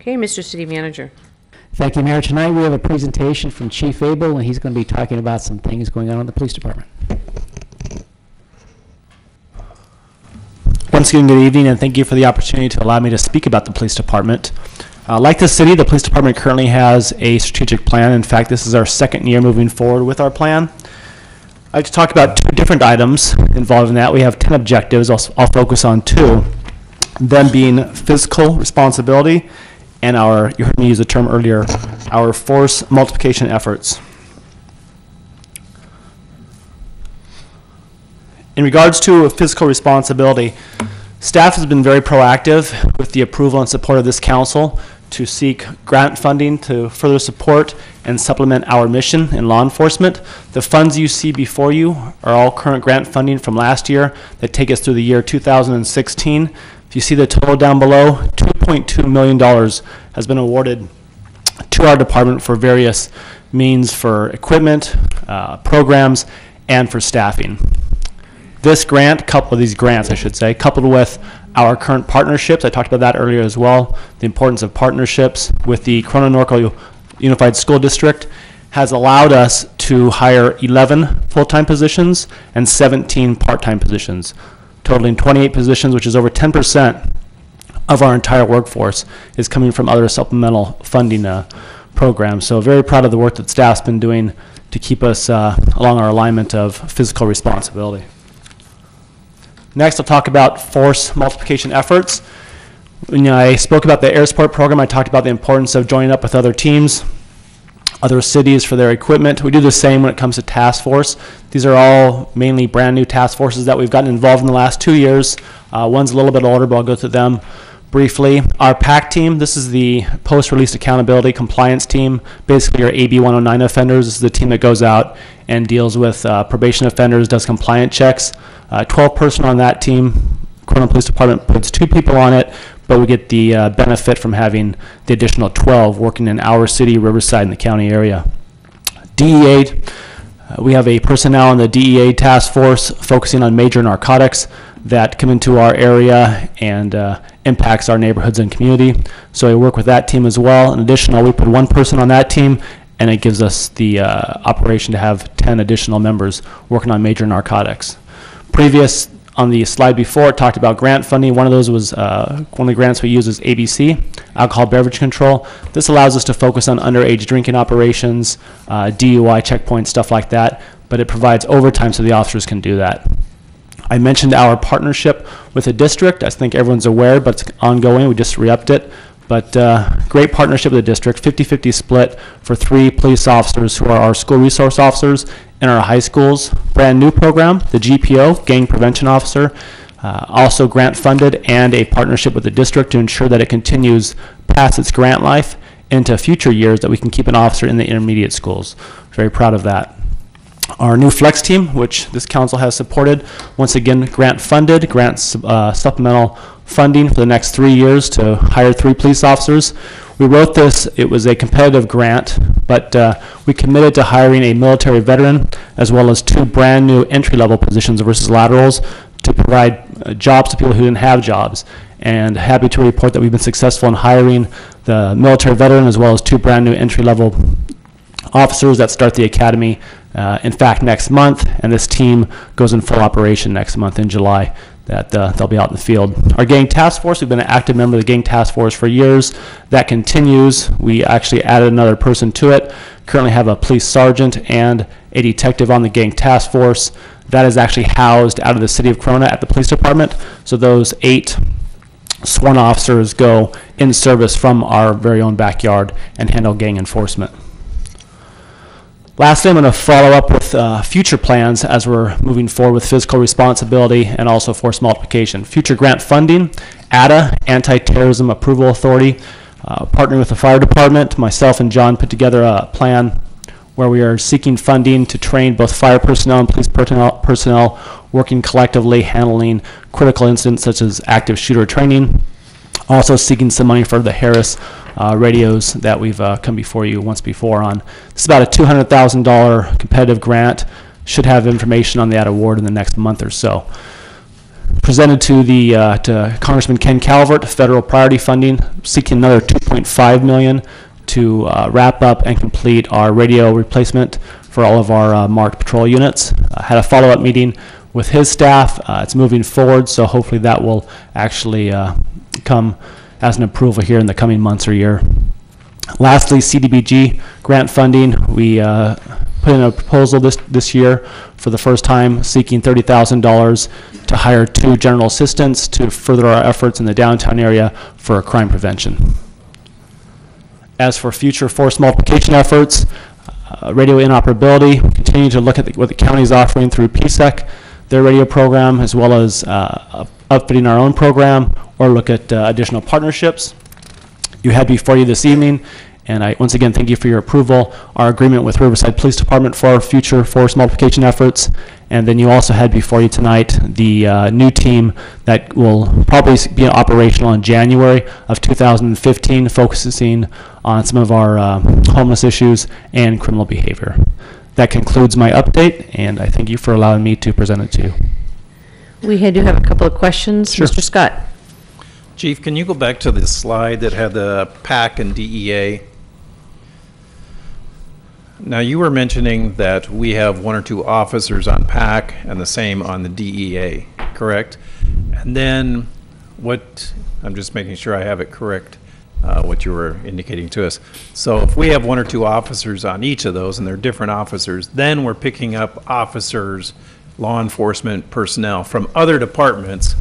Okay, Mr. City Manager. Thank you, Mayor. Tonight we have a presentation from Chief Abel, and he's going to be talking about some things going on in the police department. Once again, good evening, and thank you for the opportunity to allow me to speak about the police department. Like the city, the police department currently has a strategic plan. In fact, this is our second year moving forward with our plan. I'd like to talk about two different items involved in that. We have 10 objectives. I'll focus on two, them being fiscal responsibility and you heard me use the term earlier, our force multiplication efforts. In regards to fiscal responsibility, staff has been very proactive with the approval and support of this council to seek grant funding to further support and supplement our mission in law enforcement. The funds you see before you are all current grant funding from last year that take us through the year 2016. If you see the total down below, $2.2 million has been awarded to our department for various means for equipment, programs, and for staffing. This grant, these grants, I should say, coupled with our current partnerships, I talked about that earlier as well, the importance of partnerships with the Corona-Norco Unified School District has allowed us to hire 11 full-time positions and 17 part-time positions, totaling 28 positions, which is over 10% of our entire workforce is coming from other supplemental funding programs. So very proud of the work that staff's been doing to keep us along our alignment of fiscal responsibility. Next, I'll talk about force multiplication efforts. When I spoke about the air support program, I talked about the importance of joining up with other teams, other cities for their equipment. We do the same when it comes to task force. These are all mainly brand new task forces that we've gotten involved in the last 2 years. One's a little bit older, but I'll go through them briefly. Our PAC team, this is the post-release accountability compliance team, basically your AB 109 offenders. This is the team that goes out and deals with probation offenders, does compliance checks. 12 person on that team. Corona Police Department puts 2 people on it, but we get the benefit from having the additional 12 working in our city, Riverside, and the county area. DEA, we have a personnel in the DEA task force focusing on major narcotics that come into our area and impacts our neighborhoods and community. So I work with that team as well. In addition, we put 1 person on that team, and it gives us the operation to have 10 additional members working on major narcotics. Previous on the slide before, it talked about grant funding. One of those was one of the grants we use is ABC, alcohol beverage control. This allows us to focus on underage drinking operations, DUI checkpoints, stuff like that, but it provides overtime so the officers can do that. I mentioned our partnership with the district. I think everyone's aware, but it's ongoing. We just re-upped it. But great partnership with the district, 50-50 split for 3 police officers who are our school resource officers in our high schools. Brand new program, the GPO, Gang Prevention Officer, also grant funded, and a partnership with the district to ensure that it continues past its grant life into future years, that we can keep an officer in the intermediate schools. Very proud of that. Our new flex team, which this council has supported, once again grant funded, supplemental funding for the next 3 years to hire 3 police officers. We wrote this, it was a competitive grant, but we committed to hiring a military veteran as well as 2 brand new entry-level positions versus laterals to provide jobs to people who didn't have jobs. And happy to report that we've been successful in hiring the military veteran as well as 2 brand new entry-level officers that start the academy in fact next month, and this team goes in full operation next month in July, that they'll be out in the field. Our gang task force, we've been an active member of the gang task force for years. That continues. We actually added another person to it. Currently have a police sergeant and a detective on the gang task force. That is actually housed out of the city of Corona at the police department. So those 8 sworn officers go in service from our very own backyard and handle gang enforcement. Lastly, I'm going to follow up with future plans as we're moving forward with fiscal responsibility and also force multiplication. Future grant funding, ADA, Anti-Terrorism Approval Authority, partnering with the fire department. Myself and John put together a plan where we are seeking funding to train both fire personnel and police personnel working collectively, handling critical incidents such as active shooter training. Also seeking some money for the Harris radios that we've come before you once before on. This is about a $200,000 competitive grant. Should have information on that award in the next month or so. presented to to Congressman Ken Calvert federal priority funding, seeking another $2.5 million to wrap up and complete our radio replacement for all of our marked patrol units. Had a follow-up meeting with his staff. It's moving forward, so hopefully that will actually come as an approval here in the coming months or year. Lastly, CDBG grant funding. We put in a proposal this year for the first time, seeking $30,000 to hire 2 general assistants to further our efforts in the downtown area for crime prevention. As for future force multiplication efforts, radio interoperability, continue to look at what the county is offering through PSEC, their radio program, as well as upfitting our own program, or look at additional partnerships. You had before you this evening, and I once again thank you for your approval, our agreement with Riverside Police Department for our future force multiplication efforts. And then you also had before you tonight the new team that will probably be operational in January of 2015, focusing on some of our homeless issues and criminal behavior. That concludes my update, and I thank you for allowing me to present it to you. We do have a couple of questions. Sure. Mr. Scott. Chief, can you go back to the slide that had the PAC and DEA? Now, you were mentioning that we have 1 or 2 officers on PAC and the same on the DEA, correct? And then I'm just making sure I have it correct, what you were indicating to us. So if we have 1 or 2 officers on each of those and they're different officers, then we're picking up officers, law enforcement personnel from other departments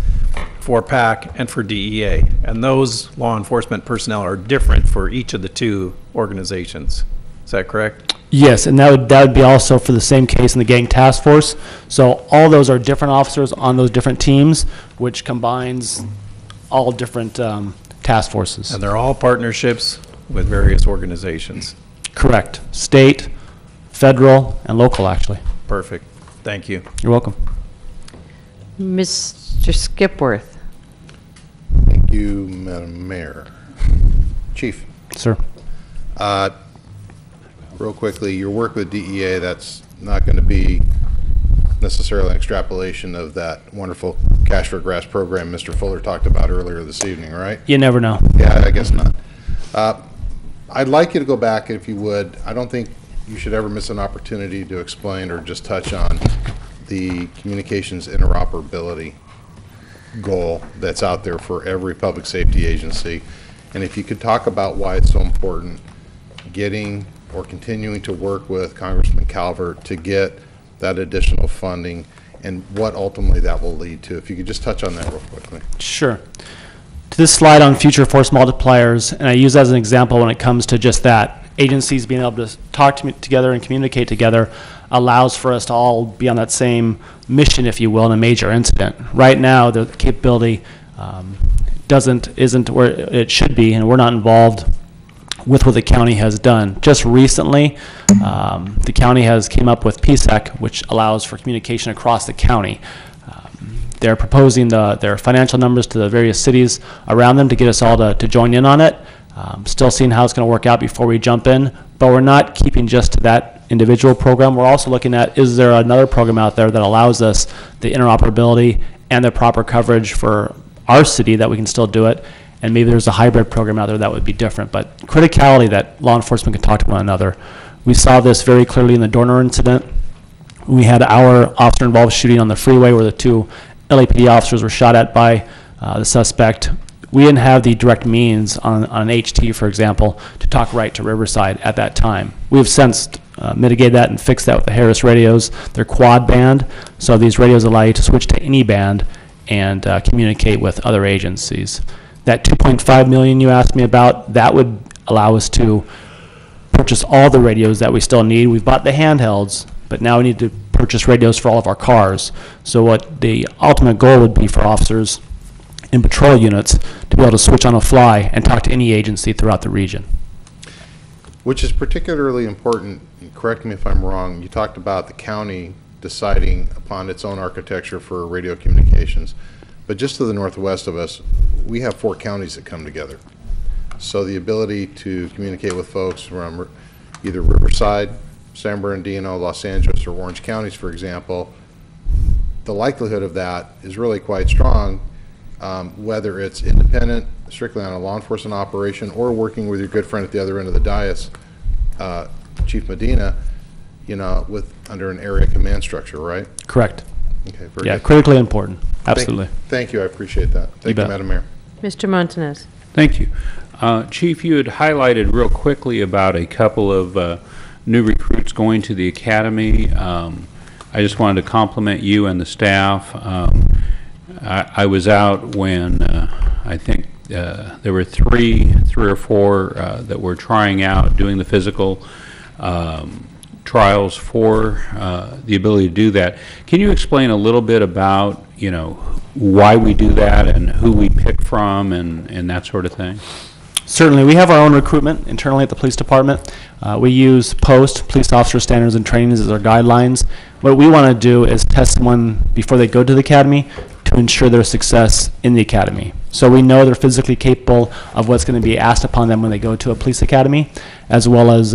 for PAC and for DEA. And those law enforcement personnel are different for each of the 2 organizations. Is that correct? Yes, and that would be also for the same case in the gang task force. So all those are different officers on those different teams, which combines all different task forces. And they're all partnerships with various organizations. Correct. State, federal, and local, actually. Perfect. Thank you. You're welcome. Mr. Skipworth. Thank you, Madam Mayor. Chief, Sir. real quickly, your work with DEA, that's not going to be necessarily an extrapolation of that wonderful Cash for Grass program Mr. Fuller talked about earlier this evening, right? You never know. Yeah, I guess not. I'd like you to go back, if you would. I don't think you should ever miss an opportunity to explain or just touch on the communications interoperability goal that's out there for every public safety agency. And if you could talk about why it's so important getting or continuing to work with Congressman Calvert to get that additional funding and what ultimately that will lead to. If you could just touch on that real quickly. Sure. To this slide on future force multipliers, and I use that as an example when it comes to just that, agencies being able to talk together and communicate together allows for us to all be on that same mission, if you will, in a major incident. Right now, the capability isn't where it should be, and we're not involved with what the county has done. Just recently, the county has came up with PSEC, which allows for communication across the county. They're proposing their financial numbers to the various cities around them to get us all to join in on it. Still seeing how it's going to work out before we jump in, but we're not keeping just to that individual program. We're also looking at, is there another program out there that allows us the interoperability and the proper coverage for our city that we can still do it, and maybe there's a hybrid program out there that would be different, but criticality that law enforcement can talk to one another. We saw this very clearly in the Dorner incident. We had our officer-involved shooting on the freeway where the 2 LAPD officers were shot at by the suspect. We didn't have the direct means on an HT, for example, to talk right to Riverside at that time. We have since mitigated that and fixed that with the Harris radios. They're quad band, so these radios allow you to switch to any band and communicate with other agencies. That $2.5 million you asked me about, that would allow us to purchase all the radios that we still need. We've bought the handhelds, but now we need to purchase radios for all of our cars. So what the ultimate goal would be for officers in patrol units to be able to switch on a fly and talk to any agency throughout the region. Which is particularly important, correct me if I'm wrong, you talked about the county deciding upon its own architecture for radio communications. But just to the northwest of us, we have 4 counties that come together. So the ability to communicate with folks from either Riverside, San Bernardino, Los Angeles, or Orange counties, for example, the likelihood of that is really quite strong on whether it's independent, strictly on a law enforcement operation, or working with your good friend at the other end of the dais, Chief Medina, with under an area command structure, right? Correct. Okay, very Yeah, good. critically important. Absolutely. Thank you, I appreciate that. Thank you, bet. Madam Mayor. Mr. Montanez? Thank you. Chief, you had highlighted real quickly about a couple of new recruits going to the academy. I just wanted to compliment you and the staff. I was out when I think there were three or four that were trying out, doing the physical trials for the ability to do that. Can you explain a little bit about, why we do that and who we pick from and that sort of thing? Certainly, we have our own recruitment internally at the police department. We use POST, Police Officer Standards and Trainings, as our guidelines. What we want to do is test someone before they go to the academy to ensure their success in the academy. So we know they're physically capable of what's going to be asked upon them when they go to a police academy, as well as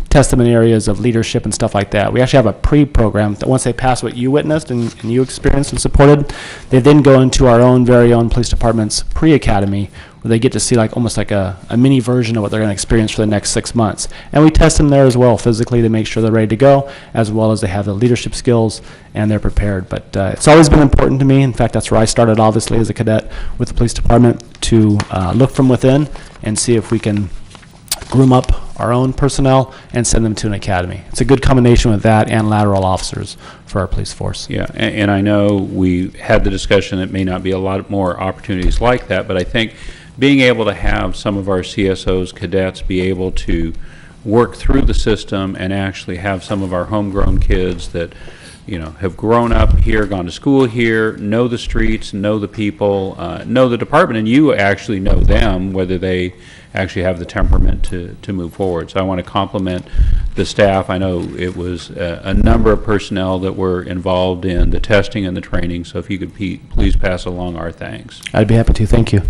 test them in areas of leadership and stuff like that. We actually have a pre-program that once they pass what you witnessed and you experienced and supported, they then go into our own very own police department's pre-academy, where they get to see almost like a mini version of what they're going to experience for the next 6 months. And we test them there as well physically to make sure they're ready to go, as well as they have the leadership skills and they're prepared. But it's always been important to me. In fact, that's where I started, obviously, as a cadet with the police department, to look from within and see if we can groom up our own personnel and send them to an academy. It's a good combination with that and lateral officers for our police force. Yeah, and I know we had the discussion that may not be a lot more opportunities like that, but I think being able to have some of our CSOs, cadets, be able to work through the system and actually have some of our homegrown kids that have grown up here, gone to school here, know the streets, know the people, know the department, and you actually know them, whether they actually have the temperament to move forward. So I want to compliment the staff. I know it was a number of personnel that were involved in the testing and the training, so if you could please pass along our thanks. I'd be happy to. Thank you.